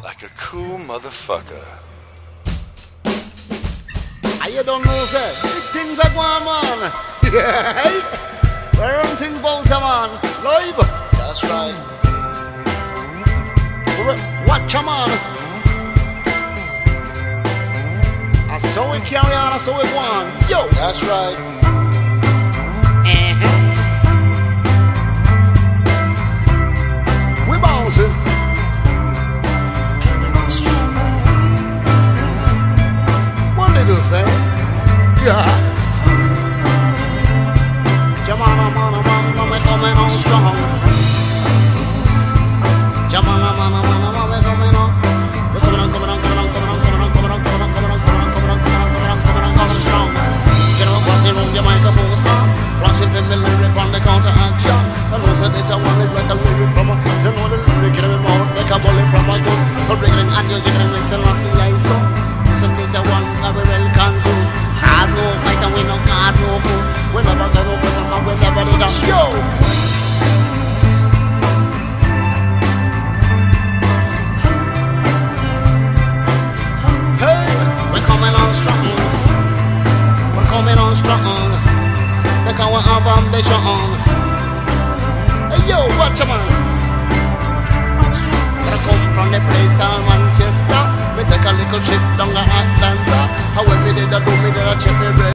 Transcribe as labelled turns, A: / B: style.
A: like a cool motherfucker.
B: You don't know, sir. Big things are going on. Yeah. Where everything about a man. Live.
C: That's right.
B: Watch a man. I saw it carry on, I saw it one. Yo.
C: That's right.
B: We bouncing. What did you say? Yeah. Jamana, mana, mana, we coming on strong. Jamana, mana, mana, we coming on. We're coming on, coming on, coming on, coming on, coming on, coming on, coming on, coming on, coming on, coming on, coming on, coming on, coming on, coming strong. Get up, bossy room, your microphone will start. Flashing to me lyric on the counter action. I know that it's a one like a lyric from a. You know the lyric in my mouth like a bullet from a gun. The wriggling and you're jiggling with Selassie, I saw. Listen, this a one that we well consumed. Has no fight and we no cause no fools. We never go to prison and we never did a show. Hey, we're coming on strong. We're coming on strong. Because we have ambition. Hey yo, watch a man. I come from the place called Manchester. Me take a little trip down to Atlanta. How when me did I do me did I check me bread.